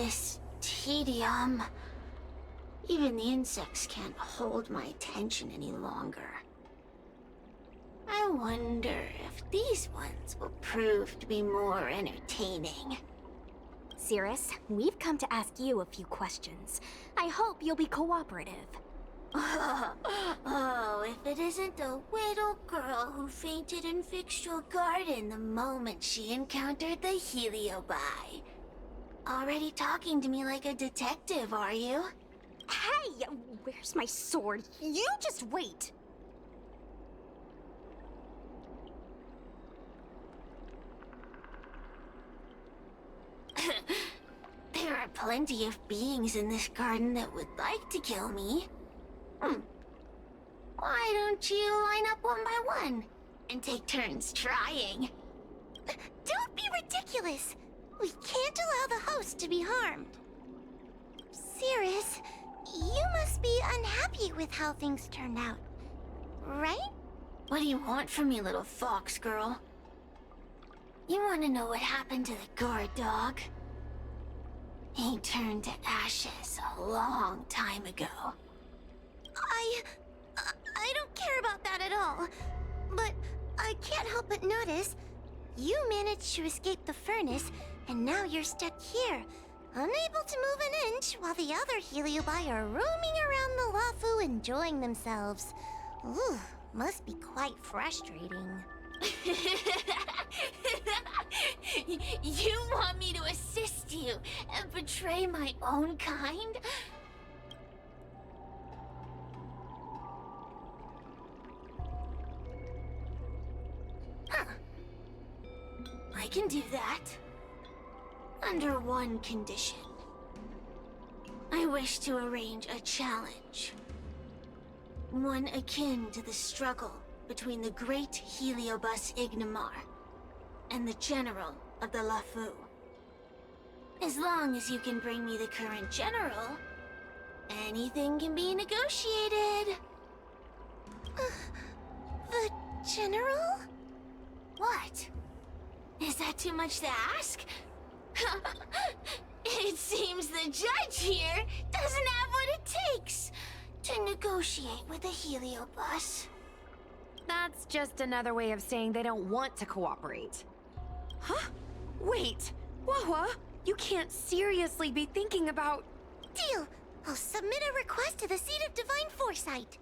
this tedium. Even the insects can't hold my attention any longer. I wonder if these ones will prove to be more entertaining. Cirrus, we've come to ask you a few questions. I hope you'll be cooperative. Oh, if it isn't the little girl who fainted in Victual Garden the moment she encountered the Heliobi. Already talking to me like a detective, are you? Hey, where's my sword? You just wait. There are plenty of beings in this garden that would like to kill me. Why don't you line up one by one and take turns trying? Don't be ridiculous! We can't allow the host to be harmed. Cirrus, you must be unhappy with how things turned out, right? What do you want from me, little fox girl? You want to know what happened to the guard dog? He turned to ashes a long time ago. I don't care about that at all. But I can't help but notice you managed to escape the furnace, and now you're stuck here, unable to move an inch while the other Heliobi are roaming around the Lafu enjoying themselves. Ooh, must be quite frustrating. You want me to assist you and betray my own kind? Huh. I can do that. Under one condition. I wish to arrange a challenge. One akin to the struggle between the great Heliobus Ignamar and the general of the Lafu. As long as you can bring me the current general, anything can be negotiated. The general? What? Is that too much to ask? It seems the judge here doesn't have what it takes to negotiate with the Heliobus. That's just another way of saying they don't want to cooperate. Huh? Wait, Wawa, you can't seriously be thinking about... Deal! I'll submit a request to the Seat of Divine Foresight.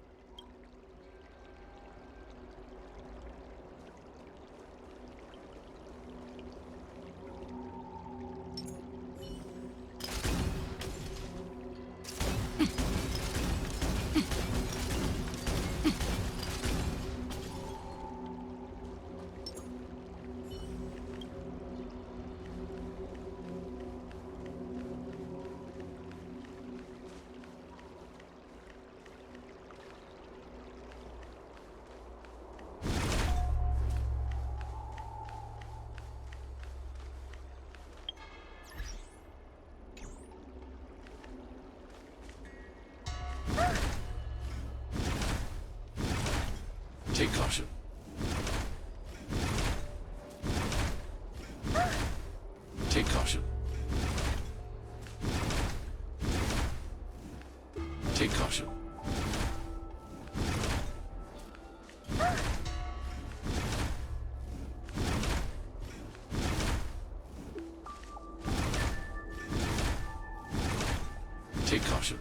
Take caution. Take caution. Take caution. Take caution.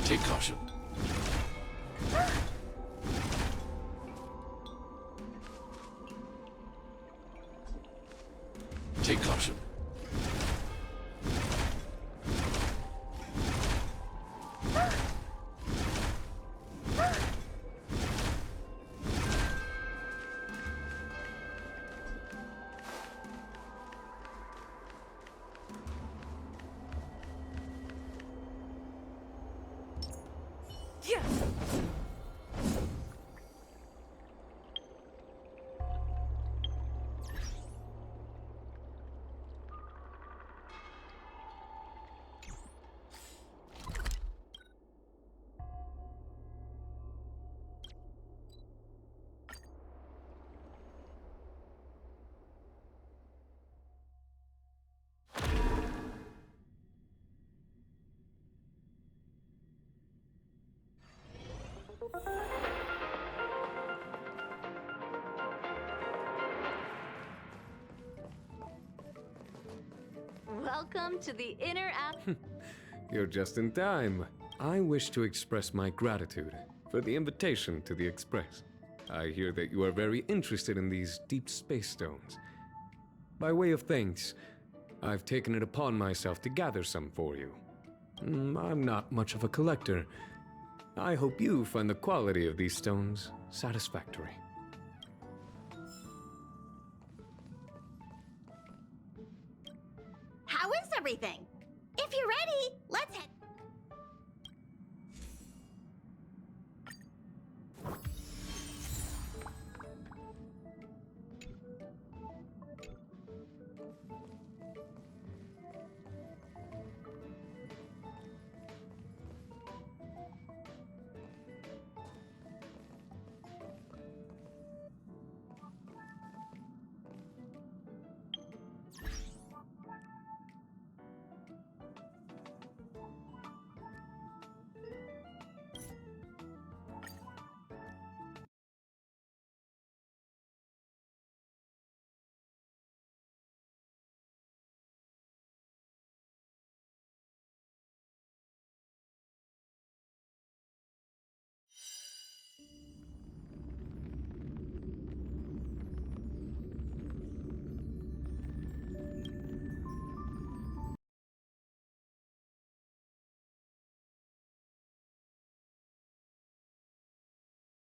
Take caution. Take caution. Welcome to the inner You're just in time. I wish to express my gratitude for the invitation to the Express. I hear that you are very interested in these deep space stones. By way of thanks, I've taken it upon myself to gather some for you. I'm not much of a collector. I hope you find the quality of these stones satisfactory. How is everything? If you're ready,